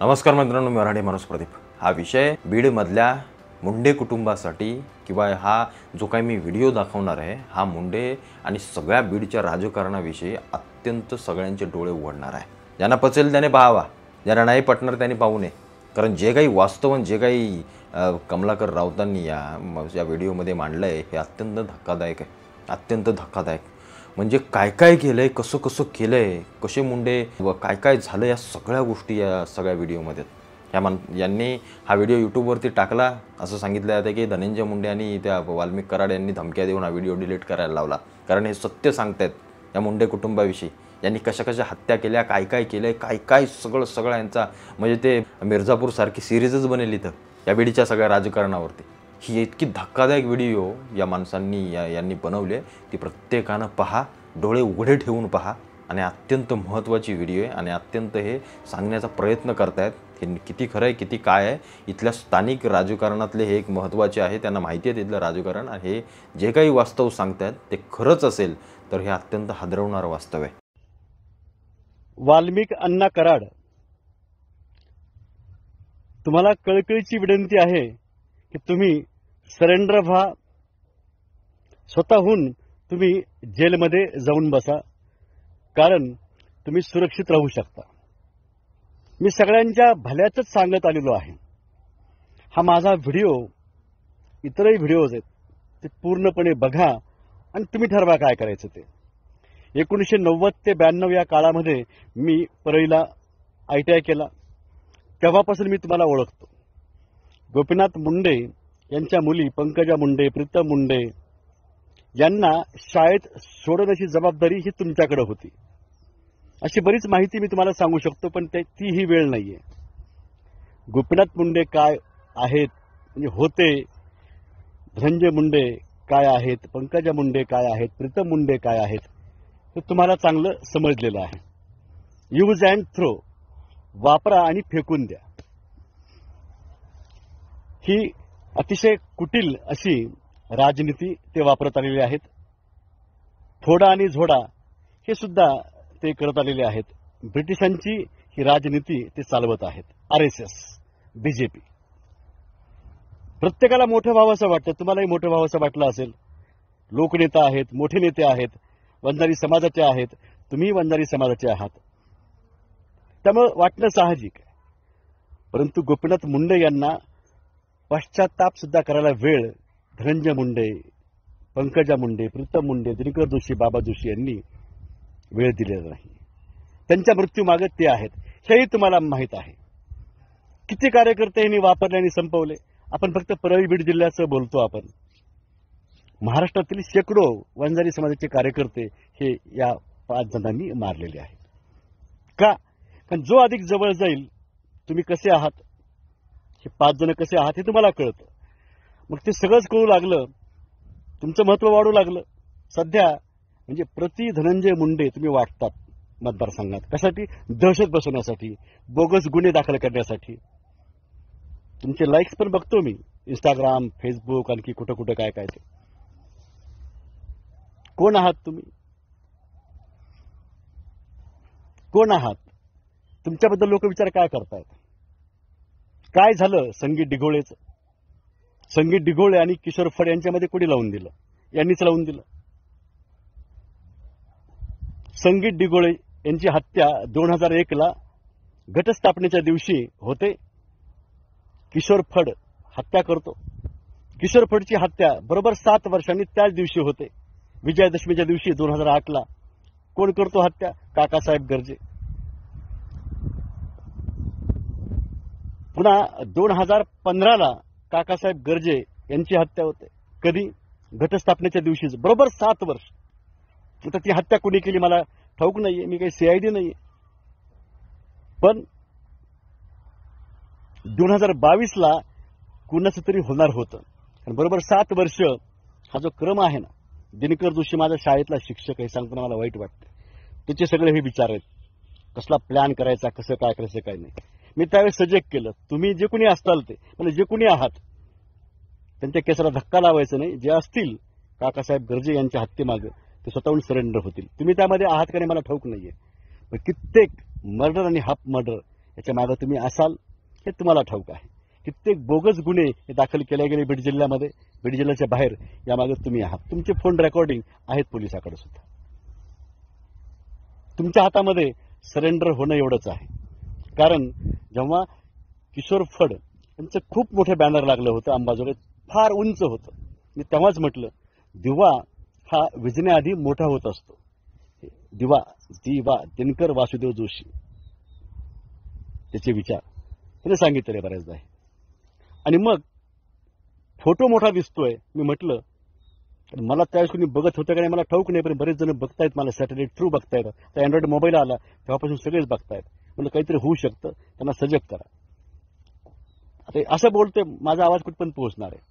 नमस्कार मित्रांनो, मी मराठी माणूस प्रदीप। हा विषय बीडमधल्या मुंडे कुटुंबासाठी किंवा हा जो काही मी व्हिडिओ दाखवणार आहे हा मुंडे आणि सगळ्या बीडच्या राजकारणाविषयी अत्यंत सगळ्यांचे डोळे उघडणार आहे। ज्यांना पचेल त्याने पाहावा, ज्यांना नाही पटणार त्याने पाहू नये। कारण जे काही वास्तव जे काही कमलाकर राऊतांनी या व्हिडिओमध्ये मांडलं आहे हे अत्यंत धक्कादायक आहे, अत्यंत धक्कादायक। म्हणजे काय काय केलंय, कसं कसं केलंय, कसे मुंडे व काय काय झालं या सगळ्या गोष्टी या सगळ्या व्हिडिओमध्ये यांनी हा व्हिडिओ यूट्यूबवरती टाकला। असं सांगितलं जातं की धनंजय मुंडे आणि त्या वाल्मिक कराड यांनी धमक्या देऊन हा व्हिडिओ डिलीट करायला लावला, कारण हे सत्य सांगतायत या मुंडे कुटुंबाविषयी। यांनी कशा कशा हत्या केल्या, काय काय केलंय, काय काय सगळं यांचा म्हणजे ते मिर्झापूर सारखी सिरीजच बनेल इथं या बीडच्या सगळ्या राजकारणावरती। ही इतकी धक्कादायक व्हिडिओ या माणसांनी यांनी बनवले, ती प्रत्येकानं पहा, डोळे उघडे ठेवून पहा। आणि अत्यंत महत्त्वाची व्हिडिओ आहे आणि अत्यंत हे सांगण्याचा प्रयत्न करतायत हे किती खरं आहे किती काय आहे। इथल्या स्थानिक राजकारणातले हे एक महत्त्वाचे आहे, त्यांना माहिती आहे तिथलं राजकारण, आणि हे जे काही वास्तव सांगतायत ते खरंच असेल तर हे अत्यंत हादरवणारं वास्तव आहे। वाल्मिक अण्णा कराड, तुम्हाला कळकळीची विनंती आहे की तुम्ही सरेंडर व्हा, स्वतःहून तुम्ही जेलमध्ये जाऊन बसा, कारण तुम्ही सुरक्षित राहू शकता। मी सगळ्यांच्या भल्याचंच सांगत आलेलो आहे। हा माझा व्हिडिओ, इतरही व्हिडिओज आहेत ते पूर्णपणे बघा आणि तुम्ही ठरवा काय करायचं ते। 1990 ते 92 या काळामध्ये मी परळीला ITI केला, तेव्हापासून मी तुम्हाला ओळखतो। गोपीनाथ मुंडे यांच्या मुली पंकजा मुंडे, प्रीतम मुंडे यांना शाळेत सोडण्याची जबाबदारी ही तुमच्याकडे होती। अशी बरीच माहिती मी तुम्हाला सांगू शकतो, पण ती ही वेळ नाहीये। गोपीनाथ मुंडे काय आहेत म्हणजे होते, धनंजय मुंडे काय आहेत, पंकजा मुंडे काय आहेत, प्रीतम मुंडे काय आहेत हे तुम्हाला चांगलं समजलेलं आहे। यूज अँड थ्रो, वापरा आणि फेकून द्या, ही अतिशय कुटील अशी राजनीती ते वापरत आलेले आहेत। फोडा आणि झोडा हे सुद्धा ते करत आलेले आहेत। ब्रिटिशांची ही राजनीती ते चालवत आहेत। RSS, BJP, प्रत्येकाला मोठं व्हावंसं वाटतं, तुम्हालाही मोठं व्हावंसं वाटलं असेल। लोकनेता आहेत, मोठे नेते आहेत, वंजारी समाजाचे आहेत, तुम्ही वंजारी समाजाचे आहात, त्यामुळे वाटणं साहजिक आहे। परंतु गोपीनाथ मुंडे यांना पश्चाताप सुद्धा करायला वेळ धनंजय मुंडे, पंकजा मुंडे, प्रीतम मुंडे, दिनकर जोशी, बाबा जोशी यांनी वेळ दिलेला नाही। त्यांच्या मृत्यूमागे ते आहेत, हेही तुम्हाला माहीत आहे। किती कार्यकर्ते यांनी वापरले आणि संपवले, आपण फक्त परळी बीड जिल्ह्याचं बोलतो, आपण महाराष्ट्रातील शेकडो वंजारी समाजाचे कार्यकर्ते हे या 5 जणांनी मारलेले आहेत। का? कारण जो अधिक जवळ जाईल, तुम्ही कसे आहात, हे 5 जण कसे आहात हे तुम्हाला कळतं। मग ते सगळंच कळू लागलं, तुमचं महत्त्व वाढू लागलं। सध्या म्हणजे प्रति धनंजय मुंडे तुम्ही वाटतात मतदारसंघात, कशासाठी? दहशत बसवण्यासाठी, बोगस गुन्हे दाखल करण्यासाठी। तुमचे लाईक्स पण बघतो मी, इंस्टाग्राम, फेसबुक, आणखी कुठं कुठं काय काय ते। कोण आहात तुम्ही? कोण आहात? तुमच्याबद्दल लोक विचार काय करतायत? काय झालं संगीत डिघोळेचं? संगीत डिघोळे आणि किशोर फड यांच्यामध्ये कोणी लावून दिलं? यांनीच लावून दिलं। संगीत डिघोळे यांची हत्या 2001 ला घटस्थापनेच्या दिवशी होते। किशोर फड हत्या करतो। किशोर फडची हत्या बरोबर 7 वर्षांनी त्याच दिवशी होते, विजयादशमीच्या दिवशी 2008 ला। कोण करतो हत्या? काकासाहेब गर्जे। पुन्हा 2015 ला काकासाहेब गर्जे यांची हत्या होते। कधी? घटस्थापनेच्या दिवशीच, बरोबर 7 वर्ष। आता ती हत्या कोणी केली मला ठाऊक नाहीये, मी काही CID नाहीये। पण 2022 ला कुणाचं तरी होणार होतं, आणि बरोबर 7 वर्ष हा जो क्रम आहे ना। दिनकर जोशी माझ्या शाळेतला शिक्षक आहे, सांगताना मला वाईट वाटतं। त्याचे सगळे हे विचार आहेत, कसला प्लॅन करायचा, कसं काय करायचं काय नाही। मी त्यावेळेस सजेक्ट केलं, तुम्ही जे कोणी असताल ते, म्हणजे जे कोणी आहात त्यांच्या केसाला धक्का लावायचा नाही। जे असतील काकासाहेब गर्जे यांच्या हत्येमागे, ते स्वतःहून सरेंडर होतील। तुम्ही त्यामध्ये आहात का नाही मला ठाऊक नाहीये, पण कित्येक मर्डर आणि हाफ मर्डर याच्या मागे तुम्ही असाल हे तुम्हाला ठाऊक आहे. कित्येक बोगस गुन्हे हे दाखल केले गेले बीड जिल्ह्यामध्ये, बीड जिल्ह्याच्या बाहेर, यामागे तुम्ही आहात. तुमचे फोन रेकॉर्डिंग आहेत पोलिसाकडे सुद्धा. तुमच्या हातामध्ये सरेंडर होणं एवढंच आहे. कारण जेव्हा किशोर फड यांचं खूप मोठं बॅनर लागलं होतं अंबाजोगाई, फार उंच होतं, मी तेव्हाच म्हटलं दिवा हा विजण्याआधी मोठा होत असतो. दिवा दिनकर वासुदेव जोशी त्याचे विचार त्याने सांगितले बऱ्याचदा आहे. आणि मग फोटो मोठा दिसतोय, मी म्हटलं मला त्यावेळेस कोणी बघत होतं का नाही मला ठाऊक नाही, पण बरेच जण बघतायत, मला सॅटेलाइट थ्रू बघतायत, तर अँड्रॉइड मोबाईल आला तेव्हापासून सगळेच बघतायत. म्हणलं काहीतरी होऊ शकतं, त्यांना सजग करा. आता असं बोलतोय, माझा आवाज कुठपर्यंत पोहोचणार आहे?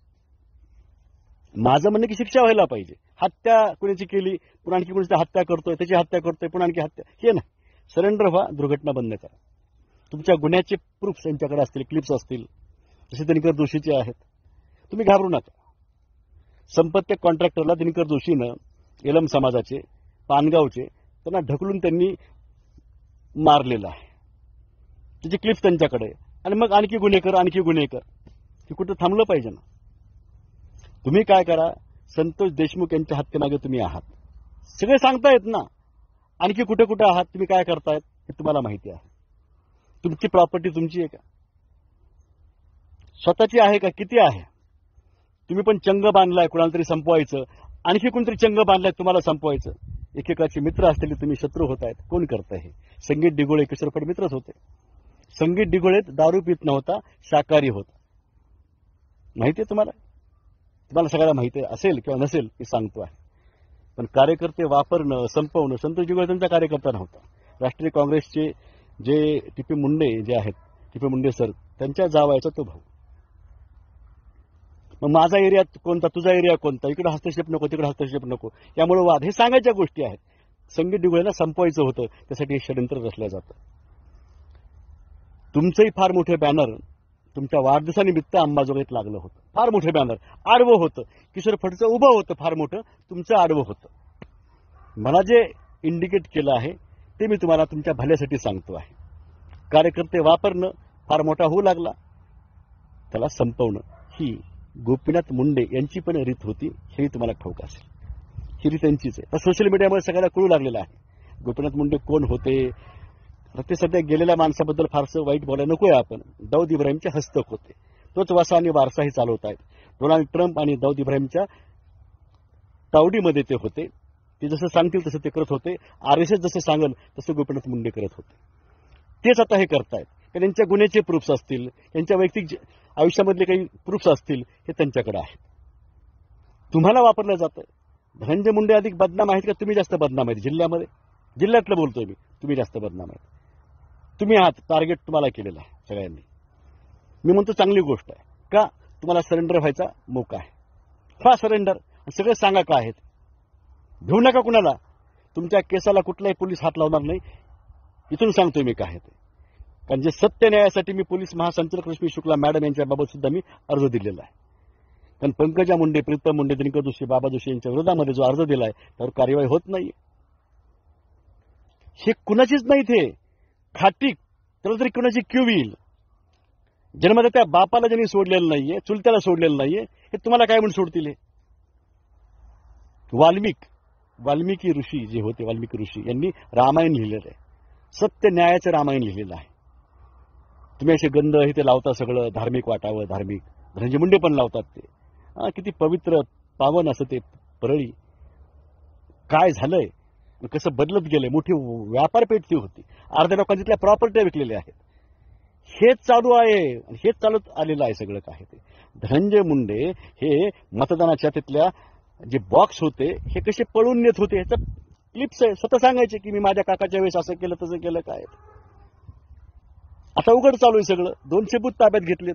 माझं म्हणणं की शिक्षा व्हायला पाहिजे. हत्या कुणाची केली, पुन्हा आणखी कुणाची हत्या करतोय, त्याची हत्या करतोय, पुन्हा आणखी हत्या, हे नाही. सरेंडर व्हा, दुर्घटना बंद करा. तुमच्या गुन्ह्याचे प्रूफ त्यांच्याकडे असतील, क्लिप्स असतील, जसे दिनकर जोशीचे आहेत. तुम्ही घाबरू नका. संपत्ती कॉन्ट्रॅक्टरला दिनकर जोशीनं एलम समाजाचे, पानगावचे, त्यांना ढकलून त्यांनी मारलेलं आहे. त्याची क्लिप्स त्यांच्याकडे. आणि मग आणखी गुन्हे कर. हे कुठं थांबलं पाहिजे ना. तुम्ही काय करा, संतोष देशमुख यांच्या हत्येमागे तुम्ही आहात, सगळे सांगतायत ना. आणखी कुठे कुठे आहात, तुम्ही काय करतायत हे तुम्हाला माहिती आहे. तुमची प्रॉपर्टी तुमची आहे का? स्वतःची आहे का? किती आहे? तुम्ही पण चंग बांधलाय कुणाला तरी संपवायचं, आणखी कोणतरी चंग बांधलाय तुम्हाला संपवायचं. एकेकाचे मित्र असलेले तुम्ही शत्रू होत आहेत. कोण करताय हे? संगीत डिगोळे किशोर फड मित्रच होते. संगीत डिगोळेत दारू पित नव्हता, शाकाहारी होता. माहिती आहे तुम्हाला? तुम्हाला सगळ्याला माहिती असेल किंवा नसेल मी सांगतो आहे. पण कार्यकर्ते वापरणं, संपवणं, संतोष डिगोळे त्यांचा कार्यकर्ता नव्हता. राष्ट्रीय काँग्रेसचे जे टीपी मुंडे जे आहेत, टीपी मुंडे सर, त्यांच्या जावयाचा तो भाऊ. मग माझा एरिया कोणता, तुझा एरिया कोणता, इकडे हस्तक्षेप नको, तिकडे हस्तक्षेप नको, यामुळे वाद, हे सांगायच्या गोष्टी आहेत. संगीत डिगोळेला संपवायचं होतं, त्यासाठी हे षडयंत्र रचलं जातं. तुमचंही फार मोठे बॅनर तुमच्या वाढदिवसानिमित्त अंबाजोगाईत लागलं होतं. फार मोठे बॅनर आडवं होतं. किशोर फडचं उभं होतं फार मोठं, तुमचं आडवं होतं. मला जे इंडिकेट केलं आहे ते मी तुम्हाला तुमच्या भल्यासाठी सांगतो आहे. कार्यकर्ते वापरणं फार मोठा होऊ लागला, त्याला संपवणं ही गोपीनाथ मुंडे यांची पण रीत होती, हेही तुम्हाला ठाऊक असेल. ही रीत त्यांचीच आहे. तर सोशल मीडियामुळे सगळ्याला कळू लागलेलं आहे गोपीनाथ मुंडे कोण होते. ते सध्या गेलेल्या माणसाबद्दल फारसं वाईट बोलायला नकोय आपण. दाऊद इब्राहिमचे हस्तक होते. तोच वसा आणि वारसाही चालवत आहेत. डोनाल्ड ट्रम्प आणि दाऊद इब्राहिमच्या तावडीमध्ये ते होते. ते जसं सांगतील तसं ते करत होते. RSS जसं सांगल तसं गोपीनाथ मुंडे करत होते. तेच आता हे करतायत. कारण त्यांच्या गुन्ह्याचे प्रूफ्स असतील, त्यांच्या वैयक्तिक आयुष्यामधले काही प्रूफ्स असतील, हे त्यांच्याकडे आहेत. तुम्हाला वापरलं जातं. धनंजय मुंडे अधिक बदनाम आहेत का तुम्ही जास्त बदनाम आहेत? जिल्ह्यातलं बोलतोय मी. तुम्ही जास्त बदनाम आहेत. तुम्ही आहात, टार्गेट तुम्हाला केलेलं आहे सगळ्यांनी. मी म्हणतो चांगली गोष्ट आहे. का? तुम्हाला सरेंडर व्हायचा मौका आहे. हा सरेंडर. सगळं सांगा काय आहेत. घेऊ नका कुणाला. तुमच्या केसाला कुठलाही पोलीस हात लावणार नाही. इथून सांगतोय मी काय आहे ते. कारण जे सत्य न्यायासाठी मी पोलीस महासंचालक रश्मी शुक्ला मॅडम यांच्याबाबत सुद्धा मी अर्ज दिलेला आहे. कारण पंकजा मुंडे, प्रीतम मुंडे, दिनकर जोशी, बाबा जोशी यांच्या विरोधामध्ये जो अर्ज दिलाय त्यावर कार्यवाही होत नाही. हे कुणाचीच नाही. ते खाटीक त्याला तरी कुणाची क्यू येईल. जन्मदात्या बापाला ज्यांनी सोडलेलं नाहीये, चुलत्याला सोडलेलं नाहीये, हे तुम्हाला काय म्हणून सोडतील? हे वाल्मिकी ऋषी जे होते, वाल्मिकी ऋषी यांनी रामायण लिहिलेलं आहे. सत्य न्यायाचं रामायण लिहिलेलं आहे. तुम्ही असे गंध हे ते लावता, सगळं धार्मिक वाटावं, धार्मिक. धनंजय मुंडे पण लावतात ते. किती पवित्र पावन असं ते परळी. काय झालंय, कसं बदलत गेलंय. मोठी व्यापारपेठ ती होती. अर्ध्या लोकांनी तिथल्या प्रॉपर्ट्या विकलेल्या आहेत. हेच चालू आहे, हेच चालत आलेलं आहे सगळं काय ते. धनंजय मुंडे हे मतदानाच्या तिथल्या जे बॉक्स होते हे कसे पळून नेत होते, ह्याचं क्लिप्स आहे. स्वतः सांगायचे की मी माझ्या काकाच्या वेळेस असं केलं तसं केलं. काय आता उघड चालू आहे सगळं. 200 बूथ ताब्यात घेतलेत.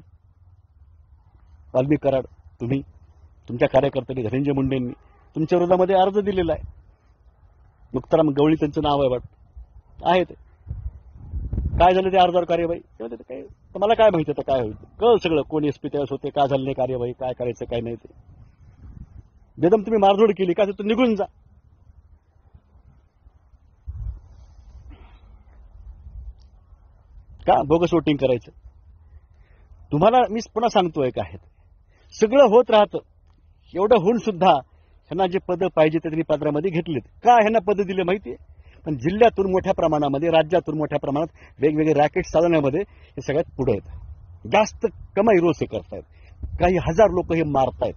वाल्मिक कराड, तुम्ही, तुमच्या कार्यकर्त्यांनी, धनंजय मुंडेंनी तुमच्या विरोधामध्ये अर्ज दिलेला आहे. मुक्ताराम गवळी त्यांचं नाव आहे वाटतं, आहे ते. काय झालं ते अर्जावर कार्यवाही? काय मला काय माहिती आता काय होईल. कळ सगळं कोण SP त्यावेळेस होते, काय झालं नाही कार्यवाही, काय करायचं काय नाही ते. बेदम तुम्ही मारझोड केली का तर निघून जा. का बोगस वोटिंग करायचं? तुम्हाला मी पुन्हा सांगतोय काय सगळं होत राहतं. एवढं होऊन सुद्धा ह्यांना जे पदं पाहिजे ते त्यांनी पदरामध्ये घेतलेत. का ह्यांना पदं दिले माहितीये? पण जिल्ह्यातून मोठ्या प्रमाणामध्ये, राज्यातून मोठ्या प्रमाणात वेगवेगळे रॅकेट चालवण्यामध्ये हे सगळ्यात पुढे आहेत. जास्त कमाई रोज हे करतायत. काही हजार लोक हे मारतायत.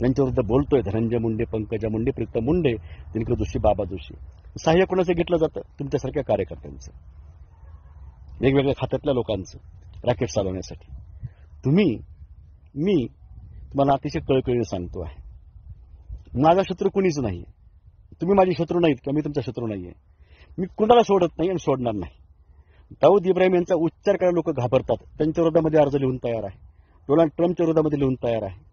यांच्याविरुद्ध बोलतोय धनंजय मुंडे, पंकजा मुंडे, प्रीतम मुंडे, दिनकर जोशी, बाबा जोशी. सहाय्य कोणाचं घेतलं जातं? तुमच्यासारख्या कार्यकर्त्यांचं, वेगवेगळ्या खात्यातल्या लोकांचं रॅकेट चालवण्यासाठी. मी तुम्हाला अतिशय कळकळीने सांगतो आहे, माझा शत्रू कुणीच नाहीये. तुम्ही माझे शत्रू नाहीत किंवा मी तुमचा शत्रू नाहीये. मी कुणाला सोडत नाही आणि सोडणार नाही. दाऊद इब्राहिम यांचा उच्चार करायला लोक घाबरतात. त्यांच्या विरोधामध्ये अर्ज लिहून तयार आहे. डोनाल्ड ट्रम्पच्या विरोधामध्ये लिहून तयार आहे.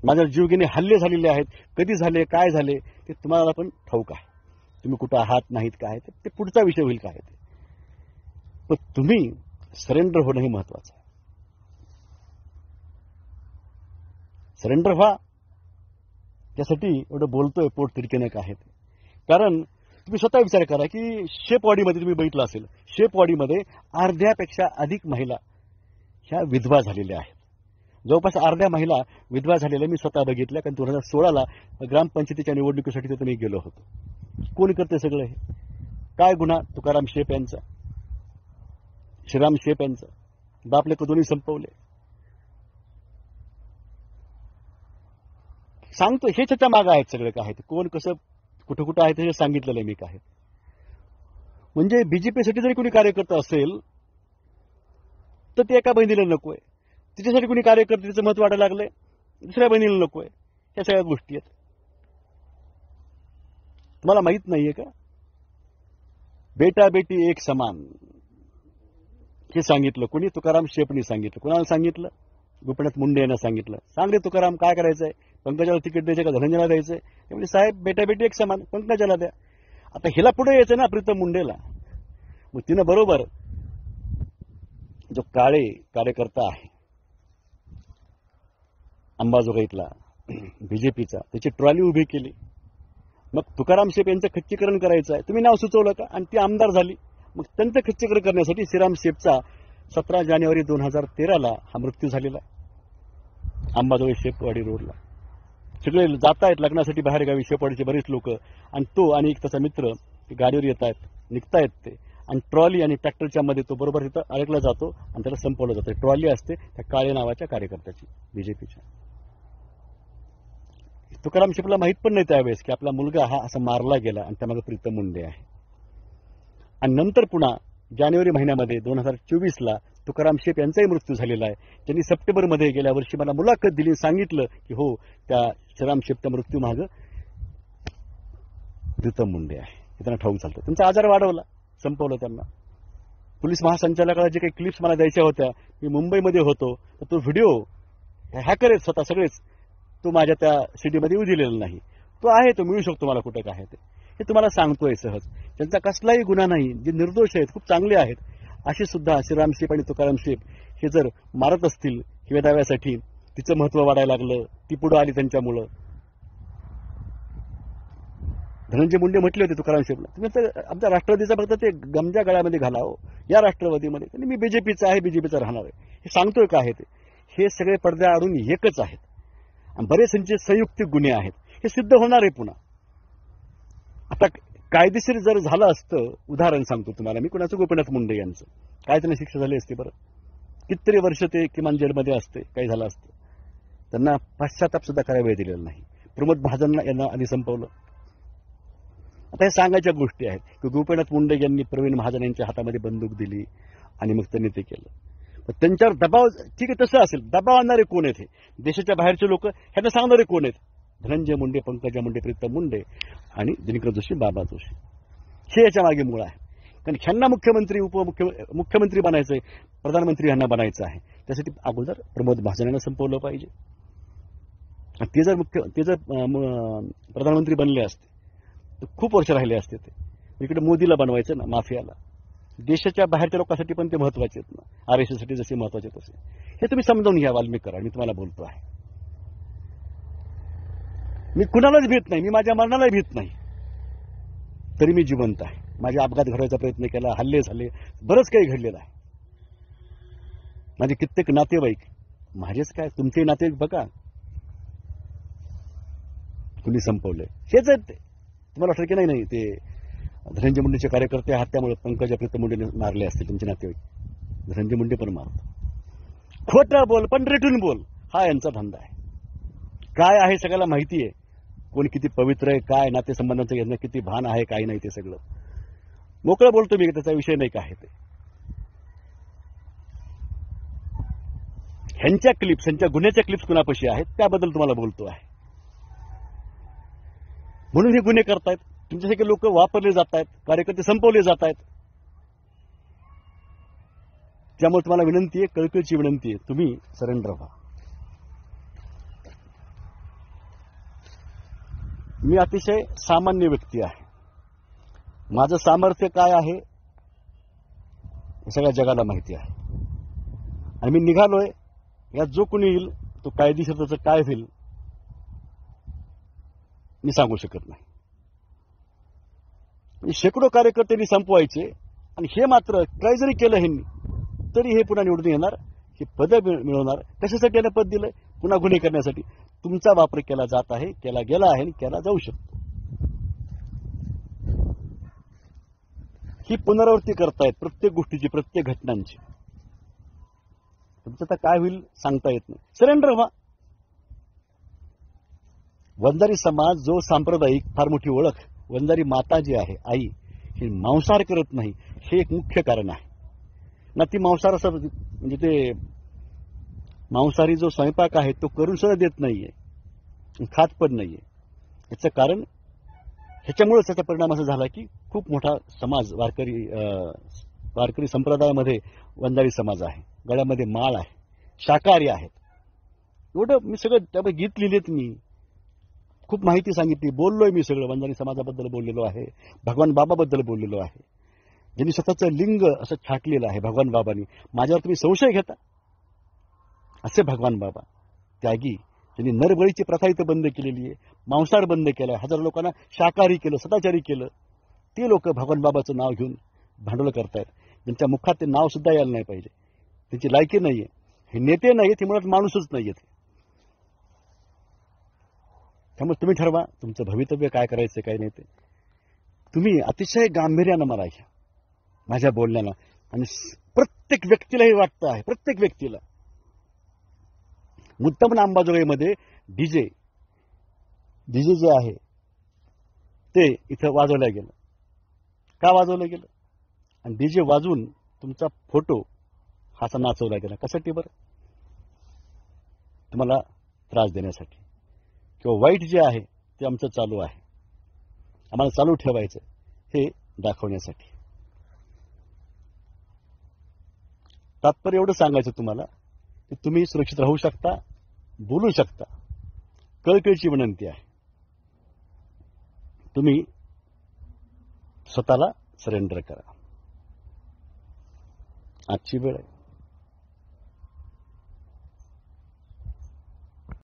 माझ्या जीवघेणे हल्ले झालेले आहेत. कधी झाले, काय झाले ते तुम्हाला पण ठाऊक आहे. तुम्ही कुठं आहात नाहीत काय ते पुढचा विषय होईल काय ते. पण तुम्ही सरेंडर होणं हे महत्वाचं आहे. सरेंडर व्हा. त्यासाठी एवढं बोलतोय पोट तिरकेनं काय ते. कारण तुम्ही स्वतः विचार करा की शेपवाडीमध्ये तुम्ही बघितलं असेल, शेपवाडीमध्ये अर्ध्यापेक्षा अधिक महिला ह्या विधवा झालेल्या आहेत. जवळपास अर्ध्या महिला विधवा झालेल्या मी स्वतः बघितल्या. कारण 2016ला ग्रामपंचायतीच्या निवडणुकीसाठी तिथे मी गेलो होतो. कोण करते सगळं हे? काय गुन्हा तुकाराम शेप यांचा, श्रीराम शेप यांचा? बापले दोन्ही संपवले. सांगतो हे त्याच्या मागं आहेत सगळं काय ते. कोण कसं कुठं कुठं आहे ते सांगितलेलं आहे मी काय. म्हणजे बीजेपीसाठी जरी कोणी कार्यकर्ता असेल तर ते एका बहिणीला नकोय. तिच्यासाठी कोणी कार्यकर्त्याचं मत वाढायला लागलंय, दुसऱ्या बहिणीला नकोय. ह्या सगळ्या गोष्टी आहेत. तुम्हाला माहित नाहीये का? बेटा बेटी एक समान हे सांगितलं कोणी? तुकाराम शेपनी सांगितलं. कोणाला सांगितलं? गोपीनाथ मुंडे यांना सांगितलं. सांग रे तुकाराम काय करायचंय? पंकजाला तिकीट द्यायचं का धनंजयला द्यायचंय? ते म्हणजे साहेब बेटा बेटी एक समान, पंकजाला द्या. आता हिला पुढे यायचं ना प्रीतम मुंडेला. मग तिनं बरोबर जो काळे कार्यकर्ता आहे अंबाजोगाईतला बीजेपीचा, त्याची ट्रॉली उभी केली. मग तुकाराम शेप यांचं खच्चीकरण करायचं आहे. तुम्ही नाव सुचवलं का? आणि ती आमदार झाली. मग त्यांचं खच्चीकरण करण्यासाठी श्रीराम शेपचा 17 जानेवारी 2013ला हा मृत्यू झालेला आहे अंबाजोगाई शेपवाडी रोडला. सगळे जात आहेत लग्नासाठी बाहेरगावी शेपवाडीचे बरेच लोक. आणि तो आणि एक त्याचा मित्र गाडीवर येत आहेत, निघतायत ते. आणि ट्रॉली आणि ट्रॅक्टरच्या मध्ये तो बरोबर तिथं अडकला जातो आणि त्याला संपवलं जातं. ट्रॉली असते त्या काळे नावाच्या कार्यकर्त्याची, बीजेपीच्या. तुकाराम शेपला माहित पण नाही त्यावेळेस की आपला मुलगा हा असा मारला गेला आणि त्यामागे प्रीतम मुंडे आहे. आणि नंतर पुन्हा जानेवारी महिन्यामध्ये 2024ला तुकाराम शेप यांचाही मृत्यू झालेला आहे. त्यांनी सप्टेंबरमध्ये गेल्या वर्षी मला मुलाखत दिली, सांगितलं की हो त्या श्रीराम शेपच्या मृत्यू मागं प्रीतम मुंडे आहे. हे त्यांना ठाऊक झालं. त्यांचा आजार वाढवला, संपवलं त्यांना. पोलीस महासंचालकाला जे काही क्लिप्स मला द्यायच्या होत्या, मी मुंबईमध्ये होतो, तर तो व्हिडिओ हॅकर आहेत स्वतः सगळेच, तो माझ्या त्या सीडीमध्ये येऊ दिलेला नाही. तो आहे, तो मिळू शकतो मला कुठं काय ते. हे तुम्हाला सांगतोय सहज. त्यांचा कसलाही गुन्हा नाही, जे निर्दोष आहेत, खूप चांगले आहेत, असे सुद्धा श्रीराम शेप आणि तुकाराम शेप हे जर मारत असतील किंवा दाव्यासाठी, तिचं महत्व वाढायला लागलं, ती पुढं आली त्यांच्यामुळं. धनंजय मुंडे म्हटले होते तुकाराम शेपला, तुम्ही तर आमच्या राष्ट्रवादीचा फक्त ते गमजा गळ्यामध्ये घाला हो या राष्ट्रवादीमध्ये. आणि मी बीजेपीचा आहे, बीजेपीचा राहणार आहे. हे सांगतोय काय आहे ते. हे सगळे पडद्याआडून एकच आहेत. आणि बरेच त्यांचे संयुक्तिक गुन्हे आहेत. हे सिद्ध होणार आहे पुन्हा. आता कायदेशीर जर झालं असतं, उदाहरण सांगतो तुम्हाला मी, कुणाचं गोपीनाथ मुंडे यांचं, काय त्यांना शिक्षा झाली असती बरं? कितीतरी वर्ष ते किमान जेलमध्ये असते, काही झालं असतं. त्यांना पश्चाताप सुद्धा करायला वेळ दिलेला नाही. प्रमोद महाजन यांना आधी संपवलं. आता हे सांगायच्या गोष्टी आहेत की गोपीनाथ मुंडे यांनी प्रवीण महाजन यांच्या हातामध्ये बंदूक दिली आणि मग त्यांनी ते केलं. पण त्यांच्यावर दबाव, ठीक आहे तसं असेल, दबाव आणणारे कोण आहेत? हे देशाच्या बाहेरचे लोक ह्यांना सांगणारे कोण आहेत? धनंजय मुंडे, पंकजा मुंडे, प्रीतम मुंडे आणि दिनकर जोशी, बाबा जोशी. हे याच्या मागे मूळ आहे. कारण ह्यांना मुख्यमंत्री, मुख्यमंत्री बनायचं आहे, प्रधानमंत्री ह्यांना बनायचं आहे. त्यासाठी अगोदर प्रमोद महाजनांना संपवलं पाहिजे. ते जर प्रधानमंत्री बनले असते तर खूप वर्ष राहिले असते. ते इकडे मोदीला बनवायचं ना, माफियाला. देशाच्या बाहेरच्या लोकांसाठी पण ते महत्वाचे आहेत ना, RSS साठी जसे महत्वाचे तसे. हे तुम्ही समजावून घ्या वाल्मिकरा. मी तुम्हाला बोलतो आहे, मी कुणालाच भीत नाही, मी माझ्या मरणालाही भीत नाही, तरी मी जिवंत आहे. माझे अपघात घडवायचा प्रयत्न केला, हल्ले झाले, बरंच काही घडलेलं आहे. माझे कित्येक नातेवाईक, माझेच काय तुमचे नातेवाईक बघा कुणी संपवले, हेच आहेत ते. तुम्हाला वाटतं की नाही ते धनंजय मुंडेचे कार्यकर्ते आहात त्यामुळे पंकजा प्रीतम मुंडेने मारले असतील तुमचे नातेवाईक. धनंजय मुंडे पण मारतो. खोटं बोल पण रेटून बोल, हा यांचा धंदा आहे. काय आहे सगळ्याला माहिती आहे, कोण किती पवित्र आहे, काय नातेसंबंधांचं यांना किती भान आहे, काय नाही ते सगळं मोकळं बोलतो मी, त्याचा विषय नाही काय ते. ह्यांच्या क्लिप्स, ह्यांच्या गुन्ह्याच्या क्लिप्स कुणापाशी आहेत त्याबद्दल तुम्हाला बोलतो आहे. म्हणून हे गुन्हे करतायत, तुमच्यासारखे लोक वापरले जात आहेत, कार्यकर्ते संपवले जात आहेत. त्यामुळे तुम्हाला विनंती आहे, कळकळीची विनंती आहे, तुम्ही सरेंडर व्हा. मी अतिशय सामान्य व्यक्ती आहे. माझं सामर्थ्य काय आहे हे सगळ्या जगाला माहिती आहे. आणि मी निघालोय, यात जो कोणी येईल तो कायदेशीर त्याचं काय होईल मी सांगू शकत नाही. शेकडो कार्यकर्त्यांनी संपवायचे आणि हे मात्र काही जरी केलं ह्यांनी तरी हे पुन्हा निवडून येणार, हे पद मिळवणार. कशासाठी याला पद दिलंय? पुन्हा गुन्हे करण्यासाठी. तुमचा वापर केला जात आहे, केला गेला आहे आणि केला जाऊ शकतो. ही पुनरावृत्ती करतायत प्रत्येक गोष्टीची, प्रत्येक घटनांची. तुमचं तर काय होईल सांगता येत नाही. सरेंडर व्हा. वंजारी समाज जो सांप्रदायिक फार मोठी ओळख, वंजारी माता जी आहे आई, ही मांसाहार करत नाही, हे एक मुख्य कारण आहे ना. ती मांसाहार असं म्हणजे ते मांसाहारी जो स्वयंपाक आहे तो करून सुद्धा देत नाहीये, खात पण नाहीये. याचं कारण ह्याच्यामुळेच त्याचा परिणाम असा झाला की खूप मोठा समाज वारकरी संप्रदायामध्ये वंजारी समाज आहे. गळ्यामध्ये माळ आहे, शाकाहारी आहेत. एवढं मी सगळं त्यामुळे गीत लिहिलेत, मी खूप माहिती सांगितली, बोललोय मी सगळं. वंजारी समाजाबद्दल बोललेलो आहे, भगवान बाबाबद्दल बोललेलो आहे, ज्यांनी स्वतःचं लिंग असं छाटलेलं आहे भगवान बाबांनी. माझ्यावर तुम्ही संशय घेता? असे भगवान बाबा त्यागी, त्यांनी नरबळीची प्रथा इथं बंद केलेली आहे, मांसाहार बंद केलाय, हजारो लोकांना शाकाहारी केलं, सदाचारी केलं. ते लोक भगवान बाबाचं नाव घेऊन भांडवलं करतायत, ज्यांच्या मुखात ते नाव सुद्धा यायला नाही पाहिजे. त्यांची लायकी नाहीये, हे नेते नाहीये, ते मुळात माणूसच नाहीयेत. त्यामुळे तुम्ही ठरवा तुमचं भवितव्य काय करायचं काय नाही ते. तुम्ही अतिशय गांभीर्यानं मला घ्या माझ्या बोलण्याला. आणि प्रत्येक व्यक्तीला हे वाटतं आहे, प्रत्येक व्यक्तीला. मुद्दाम अंबाजोगाईमध्ये डीजे जे आहे ते इथं वाजवलं गेलं. का वाजवलं गेलं? आणि डीजे वाजवून तुमचा फोटो हा असा नाचवला गेला. कशासाठी बरं? तुम्हाला त्रास देण्यासाठी किंवा वाईट जे आहे ते आमचं चालू आहे, आम्हाला चालू ठेवायचं हे दाखवण्यासाठी. तात्पर्य एवढं सांगायचं तुम्हाला की तुम्ही सुरक्षित राहू शकता, बोलू शकता. कळकळीची विनंती आहे, तुम्ही स्वतःला सरेंडर करा. आजची वेळ आहे.